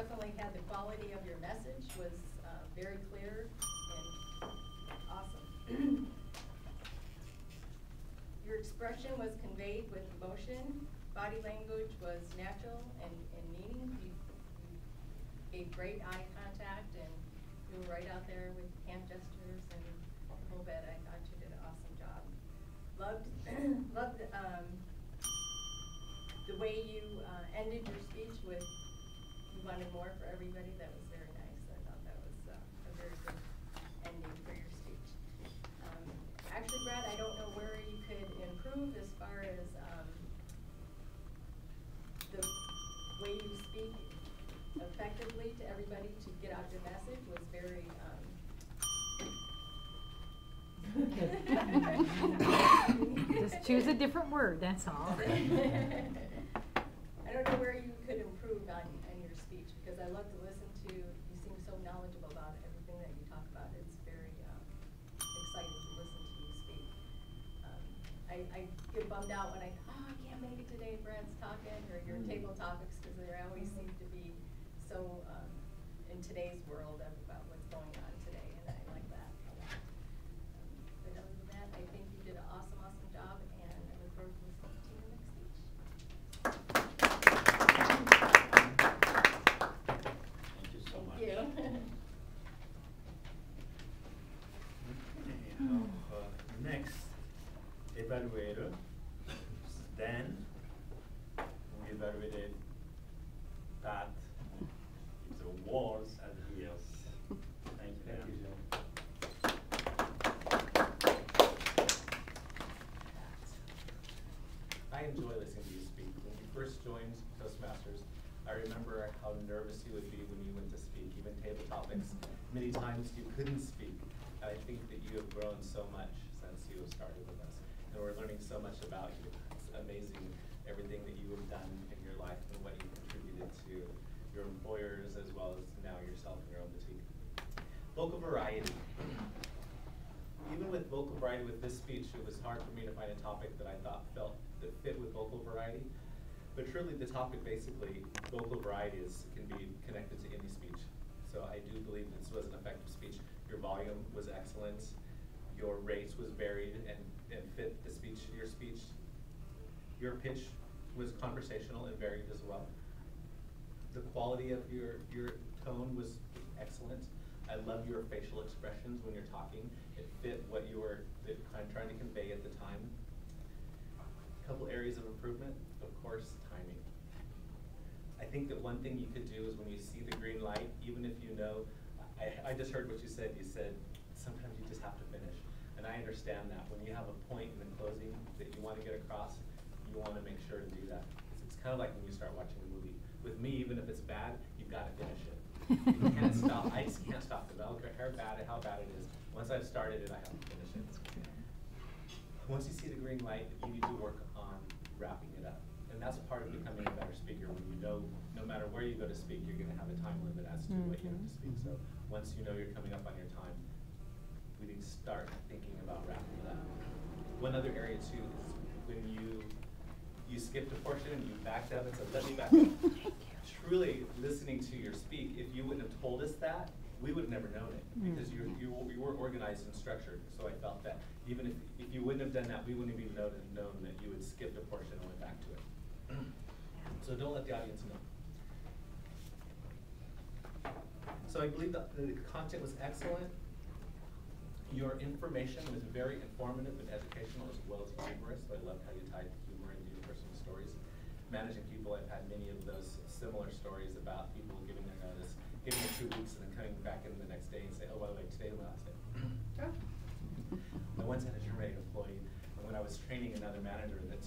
definitely had the quality of your message was very clear and awesome. Your expression was conveyed with emotion. Body language was natural and meaning. You gave great eye contact, and you were right out there with hand gestures and the whole bit. I thought you did an awesome job. Loved the way you ended your speech with you wanted more for everybody. That was very nice. I thought that was a very good ending for your speech. Actually, Brad, I don't know where you could improve as far as the way you speak effectively to everybody to get out your message was very just choose a different word, that's all. I don't know where you could improve on your speech, because I love to listen to you. Seem so knowledgeable about everything that you talk about. It's very exciting to listen to you speak. I get bummed out when I can't make it today. Brad's talking, or your table topics, because they always seem to be so in today's world about what's going on today, and I like that a lot. But other than that, I think you did an awesome, awesome job, and I look forward to listening to your next speech. Thank you so much. Thank you. Next evaluator is Dan. We evaluated Pat. It's the walls and heels. Thank you, Dan. I enjoy listening to you speak. When you first joined Toastmasters, I remember how nervous you would be when you went to speak, even table topics. Many times you couldn't speak. I think that you have grown so much since you have started with us. And we're learning so much about you. It's amazing everything that you have done in your life and what you contributed to your employers as well as now yourself in your own boutique. Vocal variety. Even with vocal variety with this speech, it was hard for me to find a topic that I thought that fit with vocal variety. But truly the topic basically, vocal variety can be connected to any speech. So I do believe this was an effective speech. Your volume was excellent. Your race was varied and fit the speech, your speech. Your pitch was conversational and varied as well. The quality of your tone was excellent. I love your facial expressions when you're talking. It fit what you were kind of trying to convey at the time. A couple areas of improvement, of course, timing. I think that one thing you could do is when you see the green light, even if you know, I just heard what you said. You said sometimes you just have to finish. And I understand that. When you have a point in the closing that you want to get across, you want to make sure to do that. It's kind of like when you start watching a movie. With me, even if it's bad, you've got to finish it. You can't stop. I just can't stop it. I don't care how bad it is. Once I've started it, I have to finish it. Once you see the green light, you need to work on wrapping it up. And that's part of becoming a better speaker, when you know no matter where you go to speak, you're going to have a time limit as to what you have to speak. So once you know you're coming up on your time, we need to start thinking about wrapping it up. One other area too is when you skipped a portion and you backed up and said, let me back up. Truly listening to your speak, if you wouldn't have told us that, we would have never known it, because you were organized and structured. So I felt that even if you wouldn't have done that, we wouldn't have even known that you had skipped a portion and went back to it. So don't let the audience know. So I believe that the content was excellent. Your information was very informative and educational as well as humorous. So I loved how you tied humor into your personal stories. Managing people, I've had many of those similar stories about people giving their notice, giving it 2 weeks and then coming back in the next day and say, oh, by the way, today's the last day. I once had a terminated employee, and when I was training another manager, that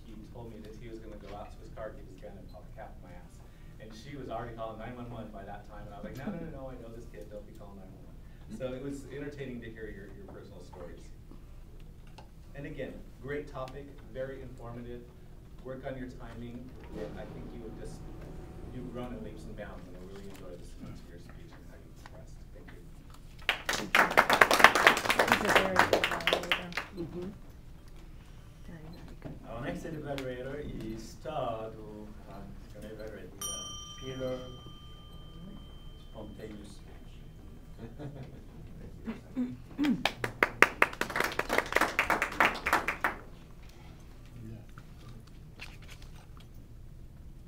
he told me that he was going to go out to his car, keep his gun, and pop a cap in my ass. And she was already calling 911 by that time, and I was like, no, I know this kid, don't be calling 911. So it was entertaining to hear your personal stories. And again, great topic, very informative. Work on your timing, and I think you've grown in leaps and bounds, and I really enjoyed listening to your speech and how you expressed. Thank you. He's a very good evaluator. Very, very good. Our next evaluator is Todd, who is going to evaluate Peter famous speech.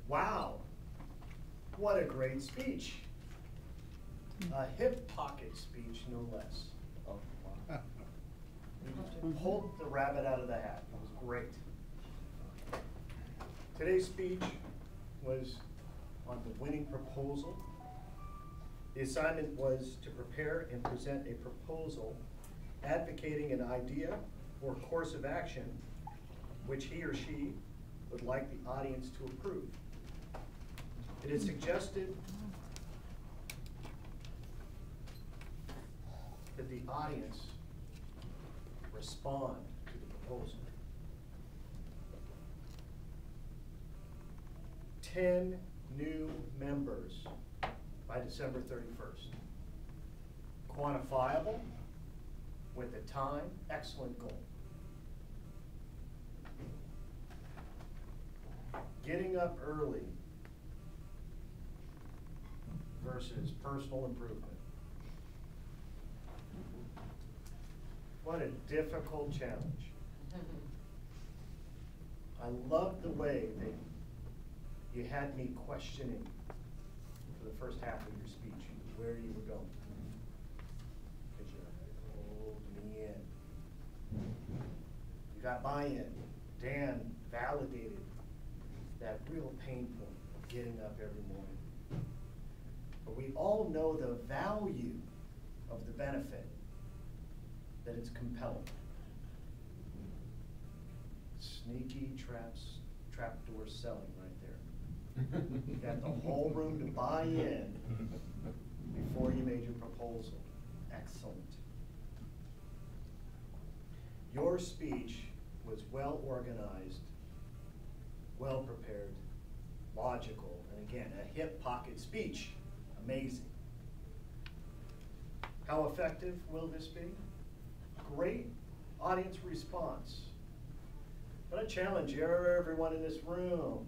Wow, what a great speech. A hip pocket speech, no less. Oh, wow. You pulled the rabbit out of the hat. It was great. Today's speech was on the winning proposal. The assignment was to prepare and present a proposal advocating an idea or course of action which he or she would like the audience to approve. It is suggested that the audience respond to the proposal. 10 new members by December 31st. Quantifiable, with a time, excellent goal. Getting up early versus personal improvement. What a difficult challenge. I love the way that you had me questioning for the first half of your speech where you were going. Because you pulled me in. You got buy-in. Dan validated that real pain point of getting up every morning. But we all know the value of the benefit, that it's compelling. Sneaky trapdoor selling right there. You got the whole room to buy in before you made your proposal. Excellent. Your speech was well organized, well prepared, logical, and again, a hip pocket speech. Amazing. How effective will this be? Great audience response. But I challenge everyone in this room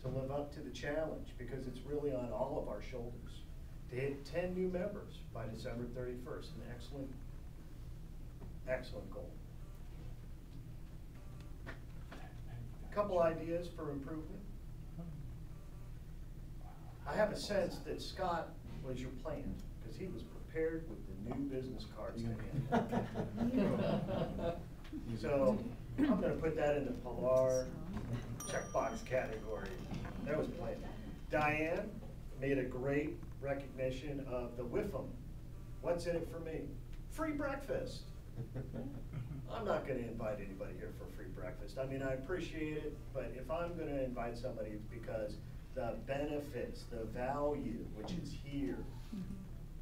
to live up to the challenge, because it's really on all of our shoulders to hit 10 new members by December 31st. An excellent, excellent goal. A couple ideas for improvement. I have a sense that Scott was your plan, because he was prepared with the new business cards to hand. So I'm going to put that in the Pilar checkbox category. That was planned. Diane made a great recognition of the WIFM. What's in it for me? Free breakfast. I'm not going to invite anybody here for free breakfast. I mean, I appreciate it, but if I'm going to invite somebody, it's because the benefits, the value, which is here,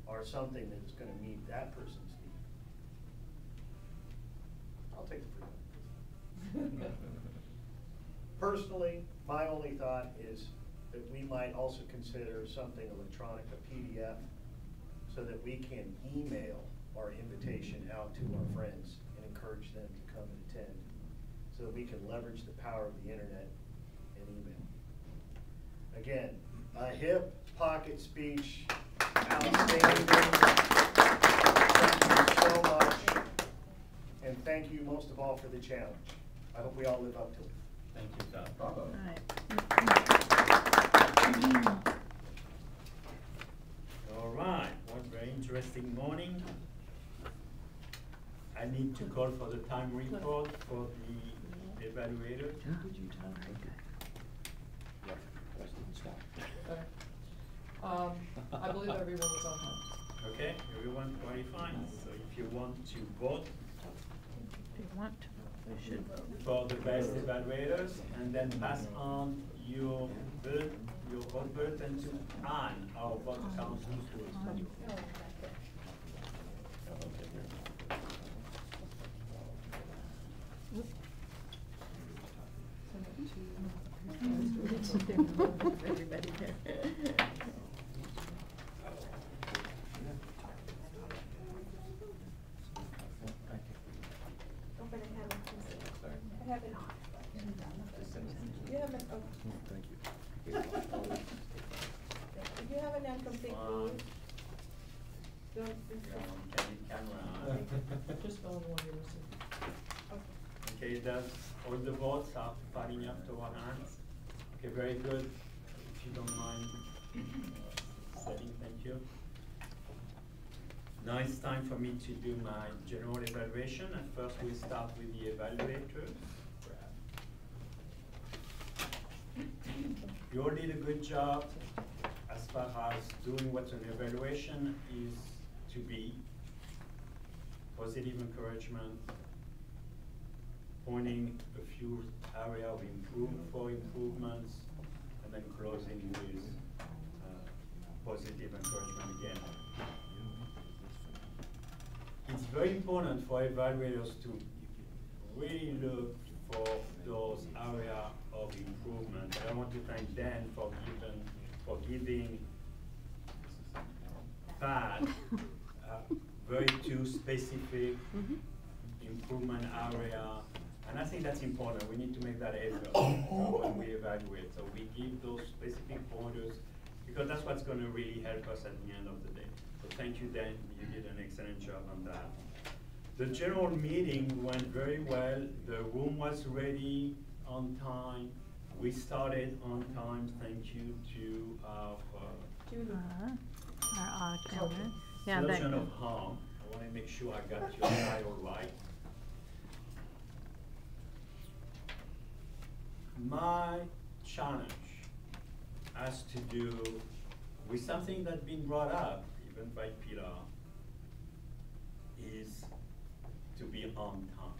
are something that is going to meet that person's need. I'll take the free breakfast. Personally, my only thought is that we might also consider something electronic, a PDF, so that we can email our invitation out to our friends and encourage them to come and attend, so that we can leverage the power of the internet and email. Again, a hip pocket speech, outstanding. Thank you so much. And thank you most of all for the challenge. I hope we all live up to it. Thank you, Scott. Bravo. All right. All right, one very interesting morning. I need to call for the time report for the evaluator. Did you tell her? Yep, rest didn't stop. Okay. I believe everyone was on time. Okay, everyone qualified. So if you want to vote If you want, we should vote. for the best evaluators, and then pass on your vote bulletin to Anne, our vote council. Everybody there. I have it. You have an, oh. Thank you. Do you have an incomplete, please? Don't, Candid camera. Just spell the one you're missing. Okay, that's all the votes are filing up to one hand. Okay, very good. If you don't mind setting, thank you. Now it's time for me to do my general evaluation, and first we start with the evaluator. You all did a good job as far as doing what an evaluation is to be. Positive encouragement, pointing a few areas of improvements, and then closing with positive encouragement again. It's very important for evaluators to really look for those areas of improvement. And I want to thank Dan for giving Pat very two specific improvement area. And I think that's important. We need to make that effort when we evaluate. So we give those specific pointers because that's what's going to really help us at the end of the day. So thank you, Dan. You did an excellent job on that. The general meeting went very well. The room was ready on time. We started on time. Thank you to our Solution of Harm. I want to make sure I got your title right. My challenge has to do with something that's been brought up, even by Pilar, is to be on time.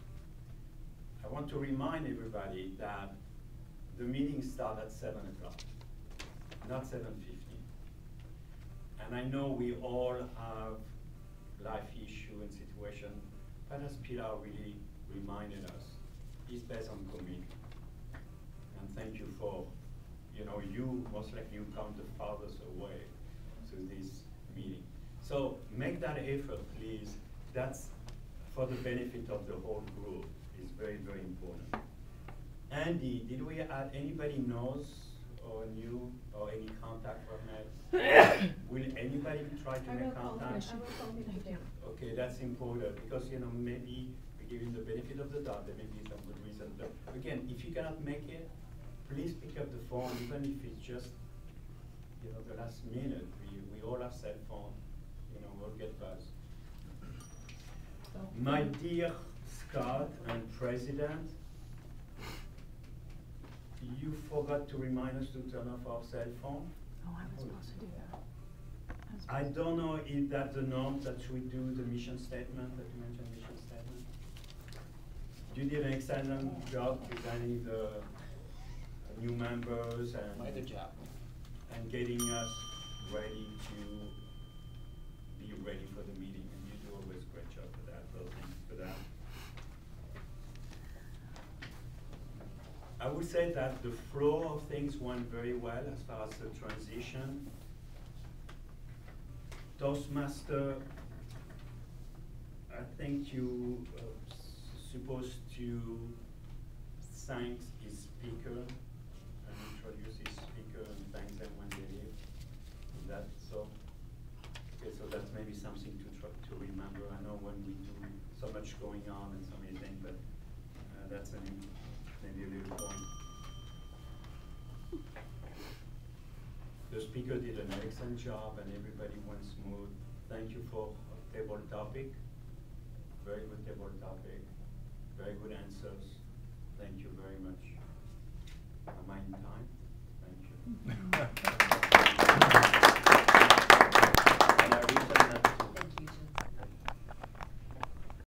I want to remind everybody that the meeting starts at 7 o'clock, not 7:15. And I know we all have life issue and situation, but as Pilar really reminded us, it's based on commitment. And thank you for, you most likely you come the farthest away to this meeting. So make that effort, please. That's for the benefit of the whole group. It's very, very important. Andy, did we add anybody knows or knew or any contact from that? Will anybody try to make contact? I will call him today. Okay, that's important because maybe we give him the benefit of the doubt. There may be some good reason. But again, if you cannot make it, please pick up the phone, even if it's just the last minute. We all have cell phone. We'll get buzzed. My dear Scott and President, you forgot to remind us to turn off our cell phone. Oh, I was supposed to do that. I don't know if that's the norm that we do the mission statement, that you mentioned mission statement. You did an excellent job presenting the new members and getting us ready to be ready for the meeting. And you do always a great job for that. So thank you for that. I would say that the flow of things went very well as far as the transition. Toastmaster, I think you supposed to thank his speaker and introduce his speaker and thank them when they leave. Is that so? Okay, so that's maybe something to try to remember. I know when we do so much going on and so many things, but that's maybe a little point. The speaker did an excellent job and everybody went smooth. Thank you for table topic. Very good table topic. Very good answers. Thank you very much. Am I in time? Thank you.